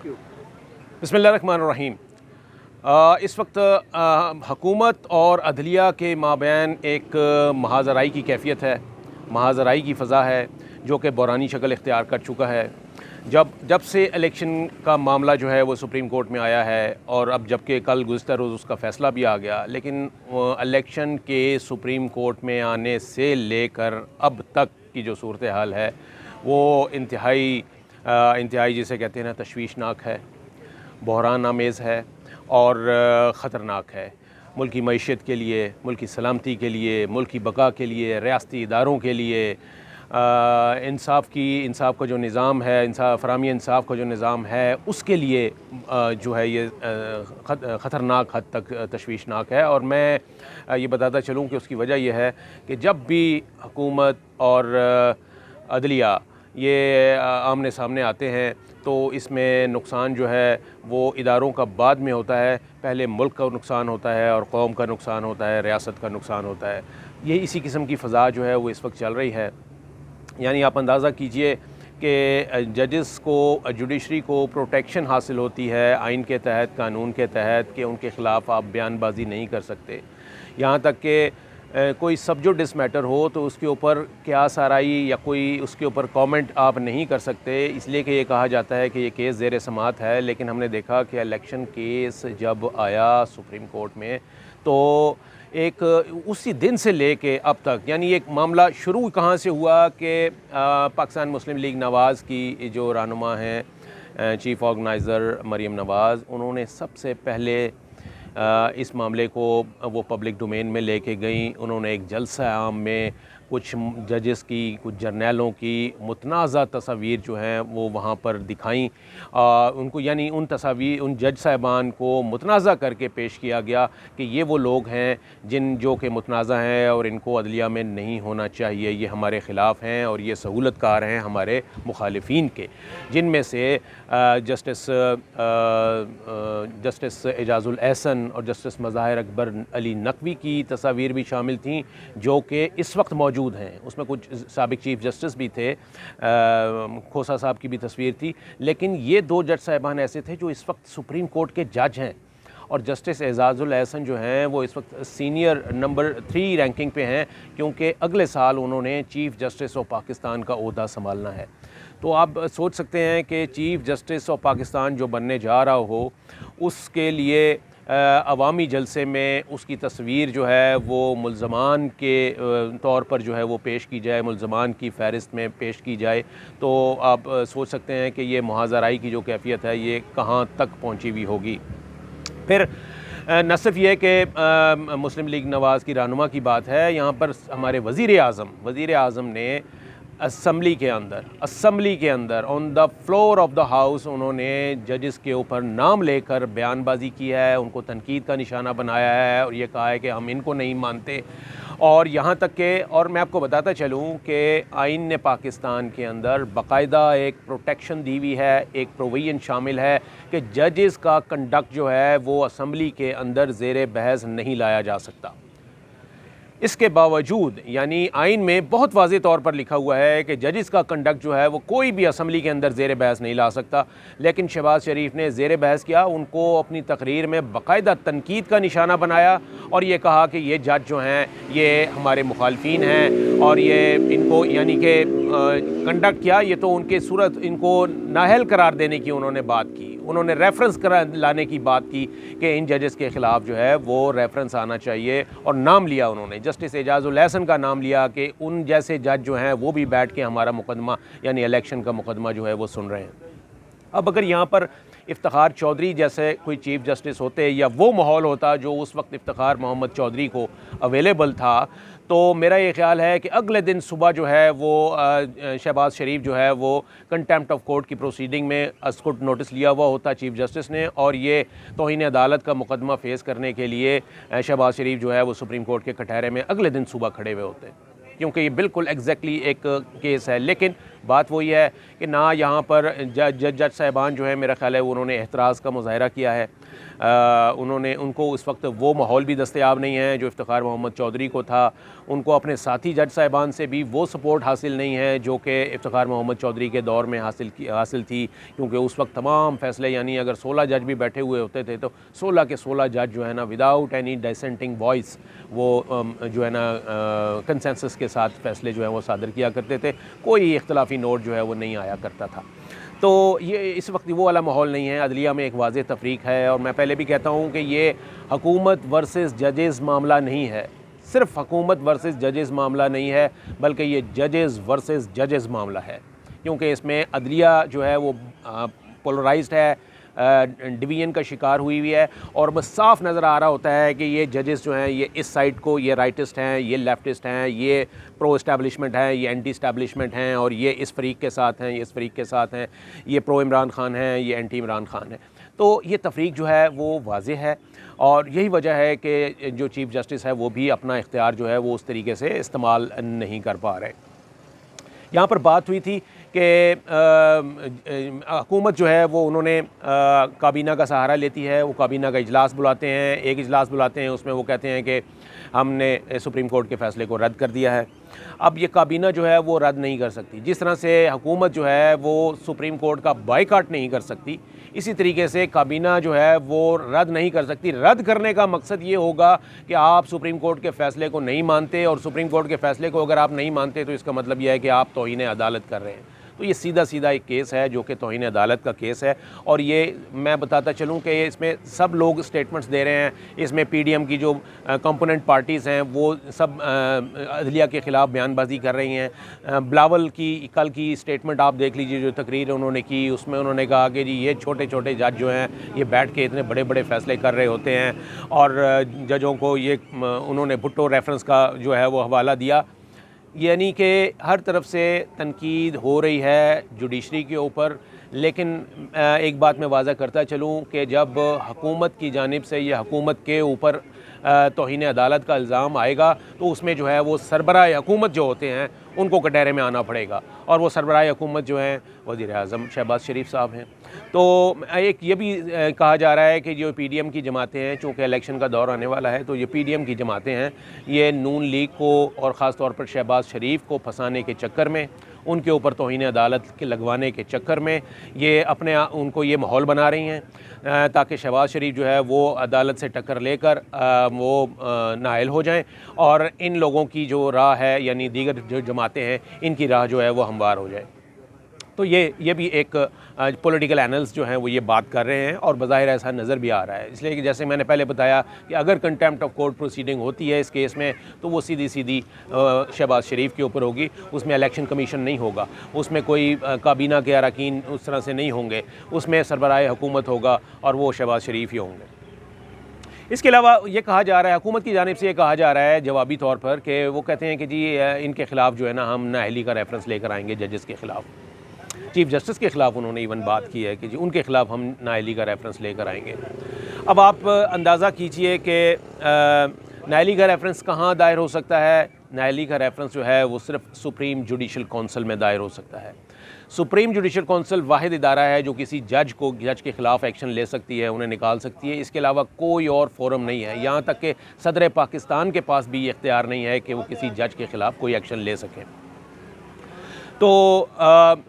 You. बिस्मिल्लाहिर्रहमानिर्रहीम। इस वक्त हुकूमत और अदलिया के माबैन एक महाजराई की कैफियत है, महाजराई की फ़ज़ा है जो कि बहरानी शक्ल इख्तियार कर चुका है। जब से इलेक्शन का मामला जो है वो सुप्रीम कोर्ट में आया है और अब जबकि कल गुज़िश्ता रोज़ उसका फ़ैसला भी आ गया, लेकिन इलेक्शन के सुप्रीम कोर्ट में आने से लेकर अब तक की जो सूरत हाल है वो इंतहाई जिसे कहते हैं ना, तशवीशनाक है, बहरान आमेज़ है और ख़तरनाक है। मुल्क की मईशत के लिए, मुल्क की सलामती के लिए, मुल्क की बका के लिए, रियासती इदारों के लिए, इंसाफ का जो निज़ाम है, फ़राहमी इंसाफ का जो निज़ाम है, उसके लिए जो है ये ख़तरनाक हद तक तशवीशनाक है। और मैं ये बताता चलूँ कि उसकी वजह यह है कि जब भी हुकूमत और अदलिया ये आमने सामने आते हैं तो इसमें नुकसान जो है वो इदारों का बाद में होता है। पहले मुल्क का नुकसान होता है और कौम का नुकसान होता है, रियासत का नुकसान होता है। ये इसी किस्म की फ़ज़ा जो है वो इस वक्त चल रही है। यानी आप अंदाज़ा कीजिए कि जजेस को, जुडिशरी को प्रोटेक्शन हासिल होती है आइन के तहत, कानून के तहत, कि उनके ख़िलाफ़ आप बयानबाजी नहीं कर सकते। यहाँ तक कि कोई सब्जुडिस मैटर हो तो उसके ऊपर क़यास आराई या कोई उसके ऊपर कमेंट आप नहीं कर सकते, इसलिए कि ये कहा जाता है कि ये केस ज़ेर समाअत है। लेकिन हमने देखा कि इलेक्शन केस जब आया सुप्रीम कोर्ट में तो एक उसी दिन से लेके अब तक, यानी एक मामला शुरू कहाँ से हुआ कि पाकिस्तान मुस्लिम लीग नवाज़ की जो रहनुमा हैं, चीफ़ ऑर्गेनाइज़र मरीम नवाज़, उन्होंने सबसे पहले इस मामले को वो पब्लिक डोमेन में लेके गई। उन्होंने एक जलसा आम में कुछ जजेस की, कुछ जर्नैलों की मुतनाज़ा तस्वीर जो हैं वो वहाँ पर दिखाई। उनको, यानी उन जज साहिबान को मुतनाज़ा करके पेश किया गया कि ये वो लोग हैं जो कि मुतनाज़ा हैं और इनको अदलिया में नहीं होना चाहिए, ये हमारे ख़िलाफ़ हैं और ये सहूलतकार हैं हमारे मुखालिफिन के, जिनमें से जस्टिस एजाज़ुल एहसन और जस्टिस मज़ाहिर अकबर अली नकवी की तस्वीर भी शामिल थीं जो कि इस वक्त मौजूद हैं। उसमें कुछ साबिक चीफ़ जस्टिस भी थे, खोसा साहब की भी तस्वीर थी। लेकिन ये दो जज साहिबान ऐसे थे जो इस वक्त सुप्रीम कोर्ट के जज हैं और जस्टिस एजाज़ुल एहसन जो हैं वो इस वक्त सीनियर नंबर 3 रैंकिंग पे हैं, क्योंकि अगले साल उन्होंने चीफ़ जस्टिस ऑफ पाकिस्तान का ओहदा संभालना है। तो आप सोच सकते हैं कि चीफ़ जस्टिस ऑफ पाकिस्तान जो बनने जा रहा हो उसके लिए अवामी जलसे में उसकी तस्वीर जो है वो मुल्ज़मान के तौर पर जो है वो पेश की जाए, मुल्ज़मान की फ़हरिस्त में पेश की जाए। तो आप सोच सकते हैं कि ये मुहाज़राई की जो कैफियत है ये कहाँ तक पहुँची हुई होगी। फिर न सिर्फ ये कि मुस्लिम लीग नवाज़ की रहनुमा की बात है, यहाँ पर हमारे वज़ीर आज़म ने असम्बली के अंदर on the floor of the house उन्होंने जजेस के ऊपर नाम लेकर बयानबाजी की है, उनको तनकीद का निशाना बनाया है और ये कहा है कि हम इनको नहीं मानते। और यहाँ तक कि, और मैं आपको बताता चलूँ कि आइन ने पाकिस्तान के अंदर बाकायदा एक प्रोटेक्शन दी हुई है, एक प्रोविज़न शामिल है कि जजेस का कंडक्ट जो है वो असम्बली के अंदर ज़ेर बहस नहीं लाया जा सकता। इसके बावजूद, यानी आइन में बहुत वाज़ेह तौर पर लिखा हुआ है कि जजेस का कंडक्ट जो है वो कोई भी असम्बली के अंदर ज़ेर बहस नहीं ला सकता। लेकिन शहबाज शरीफ ने ज़ेर बहस किया, उनको अपनी तकरीर में बाकायदा तनकीद का निशाना बनाया और ये कहा कि ये जज जो हैं ये हमारे मुखालफिन हैं और ये इनको, यानी कि कंडक्ट किया, ये तो इनको नाअहल करार देने की उन्होंने बात की। उन्होंने रेफरेंस लाने की बात की कि इन जजेस के ख़िलाफ़ जो है वो रेफरेंस आना चाहिए और नाम लिया उन्होंने, जस्टिस एजाज़ुल एहसन का नाम लिया कि उन जैसे जज जो हैं वो भी बैठ के हमारा मुकदमा, यानी इलेक्शन का मुकदमा जो है वो सुन रहे हैं। अब अगर यहाँ पर इफ्तिखार चौधरी जैसे कोई चीफ़ जस्टिस होते या वो माहौल होता जो उस वक्त इफ्तिखार मोहम्मद चौधरी को अवेलेबल था, तो मेरा ये ख्याल है कि अगले दिन सुबह जो है वो शहबाज शरीफ जो है वो कंटेम्प्ट ऑफ कोर्ट की प्रोसीडिंग में उसको नोटिस लिया हुआ होता चीफ़ जस्टिस ने, और ये तौहीन अदालत का मुकदमा फ़ेस करने के लिए शहबाज शरीफ जो है वो सुप्रीम कोर्ट के कटहरे में अगले दिन सुबह खड़े हुए होते, क्योंकि ये बिल्कुल एग्जैक्टली एक केस है। लेकिन बात वही है कि ना यहाँ पर जज साहिबान जो है मेरा ख्याल है उन्होंने एहतराज़ का मुज़ाहरा किया है। उनको उस वक्त वो माहौल भी दस्तयाब नहीं है जो इफ्तिखार मोहम्मद चौधरी को था। उनको अपने साथी जज साहिबान से भी वो सपोर्ट हासिल नहीं है जो कि इफ्तिखार मोहम्मद चौधरी के दौर में हासिल थी, क्योंकि उस वक्त तमाम फ़ैसले यानी अगर 16 जज भी बैठे हुए होते थे तो 16 के 16 जज जो है ना विदाउट एनी डिसेंटिंग वॉइस वो जो है ना कंसेंसस के साथ फ़ैसले जो है वो सादर किया करते थे। कोई इख्तलाफी नोट जो है वो नहीं आया करता था। तो ये इस वक्त वो वाला माहौल नहीं है। अदलिया में एक वाज़ेह तफरीक है और मैं पहले भी कहता हूँ कि ये हुकूमत वर्सेस जजेज़ मामला नहीं है, सिर्फ हुकूमत वर्सेस जजेज़ मामला नहीं है, बल्कि ये जजेज़ वर्सेस जजेज़ मामला है, क्योंकि इसमें अदलिया जो है वो पोलराइज्ड है, डिवीज़न का शिकार हुई हुई है और बस साफ नज़र आ रहा होता है कि ये जजेस जो हैं ये इस साइड को ये राइटिस्ट हैं, ये लेफ्टिस्ट हैं, ये प्रो इस्टेब्लिशमेंट हैं, ये एंटी इस्टेब्लिशमेंट हैं और ये इस फरीक के साथ हैं, ये इस फरीक के साथ हैं, ये प्रो इमरान खान हैं, ये एंटी इमरान खान हैं। तो ये तफरीक जो है वो वाज़ेह है और यही वजह है कि जो चीफ़ जस्टिस है वो भी अपना इख्तियार जो है वो उस तरीके से इस्तेमाल नहीं कर पा रहे। यहाँ पर बात हुई थी कि हुकूमत जो है वो उन्होंने काबीना का सहारा लेती है, वो काबीना का इजलास बुलाते हैं, एक इजलास बुलाते हैं, उसमें वो कहते हैं कि हमने सुप्रीम कोर्ट के फ़ैसले को रद्द कर दिया है। अब ये काबीना जो है वो रद्द नहीं कर सकती, जिस तरह से हुकूमत जो है वो सुप्रीम कोर्ट का बायकॉट नहीं कर सकती, इसी तरीके से काबीना जो है वो रद्द नहीं कर सकती। रद्द करने का मकसद ये होगा कि आप सुप्रीम कोर्ट के फ़ैसले को नहीं मानते और सुप्रीम कोर्ट के फ़ैसले को अगर आप नहीं मानते तो इसका मतलब यह है कि आप तौहीन अदालत कर रहे हैं। तो ये सीधा सीधा एक केस है जो कि तौहीन अदालत का केस है और ये मैं बताता चलूँ कि इसमें सब लोग स्टेटमेंट्स दे रहे हैं। इसमें पीडीएम की जो कंपोनेंट पार्टीज़ हैं वो सब अदलिया के ख़िलाफ़ बयानबाजी कर रही हैं। बिलावल की कल की स्टेटमेंट आप देख लीजिए, जो तकरीर उन्होंने की उसमें उन्होंने कहा कि जी ये छोटे छोटे जज जो हैं ये बैठ के इतने बड़े बड़े फ़ैसले कर रहे होते हैं और जजों को ये उन्होंने भुट्टो रेफरेंस का जो है वो हवाला दिया। यानी कि हर तरफ से तनकीद हो रही है जुडिशरी के ऊपर, लेकिन एक बात मैं वाज़ा करता चलूँ कि जब हुकूमत की जानिब से या हुकूमत के ऊपर तौहीन अदालत का इल्ज़ाम आएगा तो उसमें जो है वो सरबराह हुकूमत जो होते हैं उनको कटहरे में आना पड़ेगा और वो सरबराह हुकूमत जो हैं वज़ीर-ए-आज़म शहबाज शरीफ साहब हैं। तो एक ये भी कहा जा रहा है कि जो पीडीएम की जमातें हैं, चूँकि इलेक्शन का दौर आने वाला है, तो ये पीडीएम की जमातें हैं ये नून लीग को और ख़ास तौर पर शहबाज शरीफ को फंसाने के चक्कर में, उनके ऊपर तौहीन अदालत के लगवाने के चक्कर में ये अपने उनको ये माहौल बना रही हैं ताकि शहबाज शरीफ जो है वो अदालत से टक्कर लेकर वो नाअहल हो जाएं और इन लोगों की जो राह है यानी दीगर जो जमातें हैं इनकी राह जो है वो हमवार हो जाए। तो ये भी एक पॉलिटिकल एनालिस्ट जो हैं वो ये बात कर रहे हैं और बज़ाहिर ऐसा नज़र भी आ रहा है। इसलिए कि जैसे मैंने पहले बताया कि अगर कंटेम्प्ट ऑफ कोर्ट प्रोसीडिंग होती है इस केस में तो वो सीधी सीधी शहबाज शरीफ के ऊपर होगी, उसमें इलेक्शन कमीशन नहीं होगा, उसमें कोई काबीना के अरकान उस तरह से नहीं होंगे, उसमें सरबराह हुकूमत होगा और वो शहबाज शरीफ ही होंगे। इसके अलावा ये कहा जा रहा है, हुकूमत की जानिब से ये कहा जा रहा है जवाबी तौर पर कि वो कहते हैं कि जी इनके ख़िलाफ़ जो है ना हम नाअहली का रेफरेंस लेकर आएंगे जजेस के ख़िलाफ़। चीफ़ जस्टिस के ख़िलाफ़ उन्होंने इवन बात की है कि जी उनके ख़िलाफ़ हम नाअहली का रेफरेंस लेकर आएंगे। अब आप अंदाज़ा कीजिए कि नाअहली का रेफरेंस कहाँ दायर हो सकता है। नाअहली का रेफरेंस जो है वो सिर्फ सुप्रीम जुडिशल कौंसिल में दायर हो सकता है। सुप्रीम जुडिशल कौंसिल वाहिद इदारा है जो किसी जज के ख़िलाफ़ एक्शन ले सकती है, उन्हें निकाल सकती है। इसके अलावा कोई और फोरम नहीं है, यहाँ तक कि सदर पाकिस्तान के पास भी ये इख्तियार नहीं है कि वो किसी जज के ख़िलाफ़ कोई एक्शन ले सकें। तो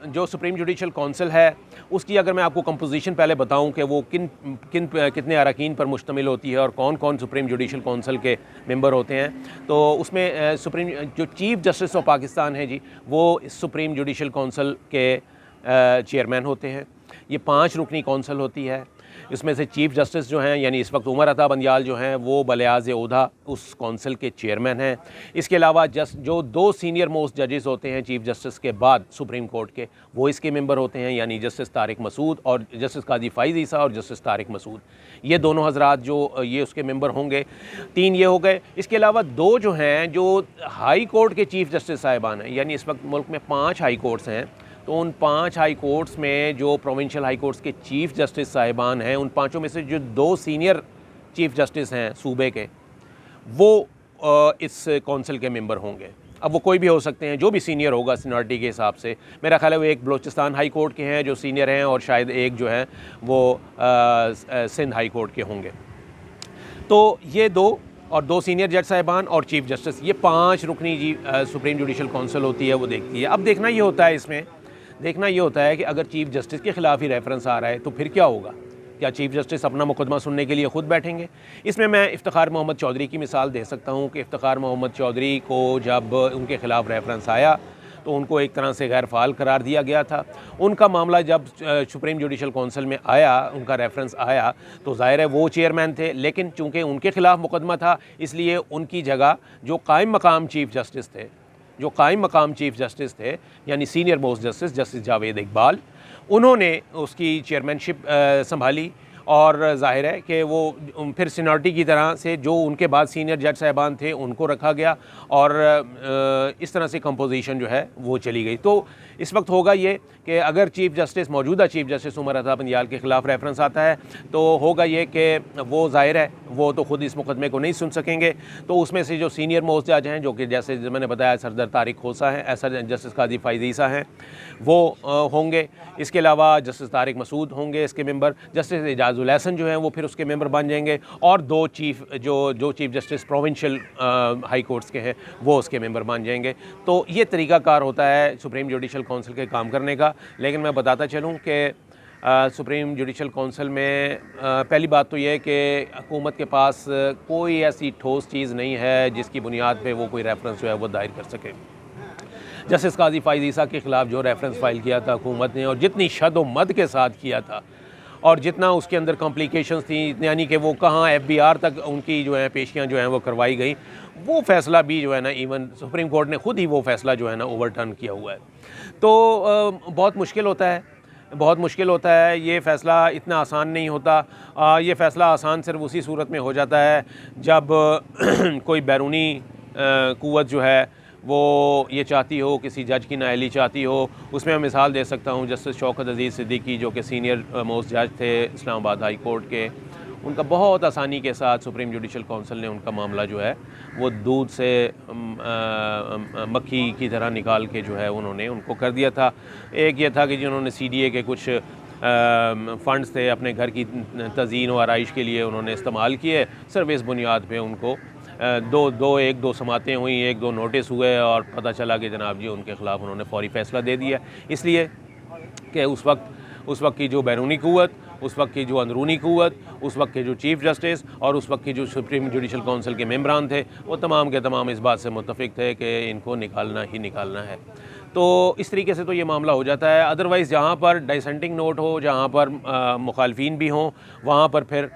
जो सुप्रीम जुडिशल कौंसिल है उसकी अगर मैं आपको कंपोजिशन पहले बताऊं कि वो कितने अरकान पर मुश्तमिल होती है और कौन कौन सुप्रीम जुडिशल कौंसिल के मेंबर होते हैं, तो उसमें सुप्रीम जो चीफ़ जस्टिस ऑफ पाकिस्तान है जी वो सुप्रीम जुडिशल कौंसिल के चेयरमैन होते हैं। ये 5 रुकनी कौंसिल होती है। इसमें से चीफ़ जस्टिस जो हैं यानी इस वक्त उमर अता बंदियाल जो हैं वो बलियाज़ ओहदा उस कौंसिल के चेयरमैन हैं। इसके अलावा जो 2 सीनियर मोस्ट जजेस होते हैं चीफ़ जस्टिस के बाद सुप्रीम कोर्ट के, वो इसके मेंबर होते हैं यानी जस्टिस तारिक मसूद और जस्टिस काजी फ़ाइज़ ईसा और जस्टिस तारिक मसूद, ये दोनों हज़रात जो ये उसके मेंबर होंगे। 3 ये हो गए। इसके अलावा 2 जो हैं जो हाई कोर्ट के चीफ़ जस्टिस साहिबान हैं, यानी इस वक्त मुल्क में 5 हाई कोर्ट्स हैं, तो उन 5 हाई कोर्ट्स में जो प्रोविंशियल हाई कोर्ट्स के चीफ़ जस्टिस साहिबान हैं उन 5 में से जो 2 सीनियर चीफ़ जस्टिस हैं सूबे के वो इस कौंसिल के मेंबर होंगे। अब वो कोई भी हो सकते हैं, जो भी सीनियर होगा सीनियरिटी के हिसाब से। मेरा ख्याल है वो एक बलूचिस्तान हाई कोर्ट के हैं जो सीनियर हैं, और शायद एक जो है वो सिंध हाई कोर्ट के होंगे। तो ये दो, और दो सीनियर जज साहिबान और चीफ जस्टिस, ये 5 रुकनी जी सुप्रीम जुडिशल काउंसिल होती है, वो देखती है। अब देखना ये होता है, इसमें देखना ये होता है कि अगर चीफ जस्टिस के ख़िलाफ़ ही रेफरेंस आ रहा है तो फिर क्या होगा? क्या चीफ जस्टिस अपना मुकदमा सुनने के लिए ख़ुद बैठेंगे? इसमें मैं इफ्तिखार मोहम्मद चौधरी की मिसाल दे सकता हूँ कि इफ्तिखार मोहम्मद चौधरी को जब उनके ख़िलाफ़ रेफरेंस आया तो उनको एक तरह से गैर फ़ाल करार दिया गया था। उनका मामला जब सुप्रीम जुडिशल काउंसिल में आया, उनका रेफरेंस आया, तो ज़ाहिर है वो चेयरमैन थे, लेकिन चूँकि उनके ख़िलाफ़ मुकदमा था इसलिए उनकी जगह जो कायम मकाम चीफ जस्टिस थे, जो कायम मकाम चीफ जस्टिस थे, यानी senior most justice justice Javed Iqbal, उन्होंने उसकी चेयरमैनशिप संभाली। और ज़ाहिर है कि वो फिर सीनियरिटी की तरह से जो उनके बाद सीनियर जज साहिबान थे उनको रखा गया, और इस तरह से कंपोजिशन जो है वो चली गई। तो इस वक्त होगा ये कि अगर चीफ जस्टिस, मौजूदा चीफ जस्टिस उमर अता बंदियाल के ख़िलाफ़ रेफरेंस आता है तो होगा ये कि वो ज़ाहिर है वो तो ख़ुद इस मुकदमे को नहीं सुन सकेंगे, तो उसमें से जो सीनियर मोस्ट जज हैं, जो कि जैसे मैंने बताया सरदार तारिक खोसा हैं, ऐसा जस्टिस काजी फ़ाइज़ ईसा हैं, वो होंगे। इसके अलावा जस्टिस तारिक मसूद होंगे इसके मेंबर, जस्टिस एजाजुल एहसन जो हैं वो फिर उसके मेंबर बन जाएंगे, और दो chief justice provincial high courts के हैं वो उसके मेंबर बन जाएंगे। तो ये तरीक़ाकार होता है सुप्रीम जुडिशल काउंसिल के काम करने का। लेकिन मैं बताता चलूँ कि सुप्रीम जुडिशल काउंसिल में पहली बात तो यह है कि हुकूमत के पास कोई ऐसी ठोस चीज़ नहीं है जिसकी बुनियाद पे वो कोई रेफरेंस जो है वो दायर कर सके। जस्टिस काजी फ़ाइज़ ईसा के ख़िलाफ़ जो रेफरेंस फ़ाइल किया था हुकूमत ने, और जितनी शद-ओ-मद के साथ किया था, और जितना उसके अंदर कॉम्प्लिकेशंस थी, यानी कि वो कहाँ FBR तक उनकी जो है पेशियाँ जो हैं वो करवाई गई, वो फ़ैसला भी जो है ना इवन सुप्रीम कोर्ट ने ख़ुद ही वो फ़ैसला जो है ना ओवरटर्न किया हुआ है। तो बहुत मुश्किल होता है, बहुत मुश्किल होता है। ये फ़ैसला इतना आसान नहीं होता। ये फ़ैसला आसान सिर्फ उसी सूरत में हो जाता है जब कोई बैरूनी क़ुव्वत जो है वो ये चाहती हो, किसी जज की नाअहली चाहती हो। उसमें मैं मिसाल दे सकता हूँ जस्टिस शौकत अज़ीज़ सिद्दीकी, जो कि सीनियर मोस्ट जज थे इस्लामाबाद हाई कोर्ट के। उनका बहुत आसानी के साथ सुप्रीम जुडिशल काउंसिल ने उनका मामला जो है वो दूध से मक्खी की तरह निकाल के जो है उन्होंने उनको कर दिया था। एक ये था कि जिन्होंने CDA के कुछ फ़ंड्स थे अपने घर की तज़ीन व आराइश के लिए उन्होंने इस्तेमाल किए, सिर्फ इस बुनियाद पे उनको एक दो समातें हुई, 1-2 नोटिस हुए, और पता चला कि जनाब जी उनके ख़िलाफ़ उन्होंने फ़ौरी फ़ैसला दे दिया। इसलिए कि उस वक्त की जो बैरूनी क़ुव्वत, उस वक्त की जो अंदरूनी क़ुव्वत, उस वक्त के जो चीफ जस्टिस और उस वक्त की जो सुप्रीम जुडिशल काउंसिल के मेंबरान थे, वो तमाम के तमाम इस बात से मुत्तफ़िक़ थे कि इनको निकालना ही निकालना है। तो इस तरीके से तो ये मामला हो जाता है। अदरवाइज़ जहाँ पर डिसेंटिंग नोट हो, जहाँ पर मुखालफीन भी हों, वहाँ पर फिर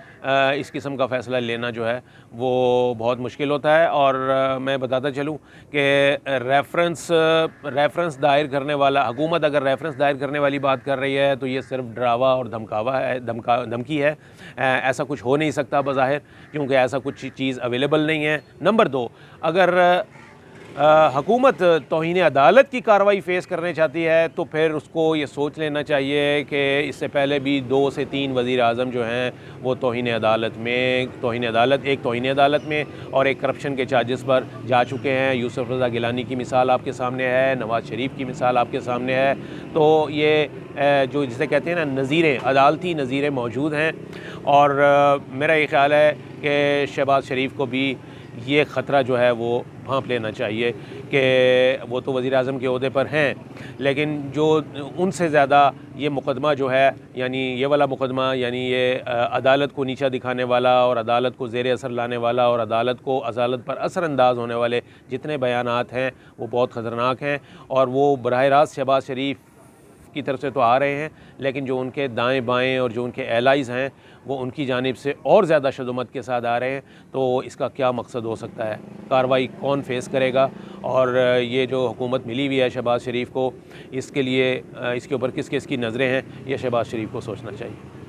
इस किस्म का फ़ैसला लेना जो है वो बहुत मुश्किल होता है। और मैं बताता चलूँ कि रेफरेंस दायर करने वाला, हुकूमत अगर रेफरेंस दायर करने वाली बात कर रही है तो ये सिर्फ डरावा और धमकी है। ऐसा कुछ हो नहीं सकता बज़ाहिर, क्योंकि ऐसा कुछ चीज़ अवेलेबल नहीं है। नंबर 2, अगर हुकूमत तौहीन अदालत की कार्रवाई फ़ेस करने चाहती है तो फिर उसको ये सोच लेना चाहिए कि इससे पहले भी 2 से 3 वज़ीर आज़म जो हैं वो तौहीन अदालत में और एक करप्शन के चार्जेस पर जा चुके हैं। यूसुफ रज़ा गिलानी की मिसाल आपके सामने है, नवाज़ शरीफ की मिसाल आपके सामने है। तो ये जो जिसे कहते हैं ना नज़ीरें, अदालती नज़ीरें मौजूद हैं। और मेरा ये ख़्याल है कि शहबाज शरीफ को भी ये ख़तरा जो है वो भांप लेना चाहिए कि वो तो वज़ीर आज़म के ओहदे पर हैं, लेकिन जो उनसे ज़्यादा ये मुकदमा जो है, यानी ये वाला मुकदमा, यानी ये अदालत को नीचा दिखाने वाला और अदालत को ज़ेर असर लाने वाला और अदालत पर असरअंदाज होने वाले जितने बयानात हैं वो बहुत ख़तरनाक हैं। और वो बराह रास्त शहबाज शरीफ की तरफ से तो आ रहे हैं, लेकिन जो उनके दाएँ बाएँ और जो उनके एलाइज़ हैं वो उनकी जानिब से और ज़्यादा शदुमत के साथ आ रहे हैं। तो इसका क्या मकसद हो सकता है, कार्रवाई कौन फेस करेगा, और ये जो हुकूमत मिली हुई है शहबाज शरीफ को, इसके लिए इसके ऊपर किस किस की नज़रें हैं, ये शहबाज शरीफ को सोचना चाहिए।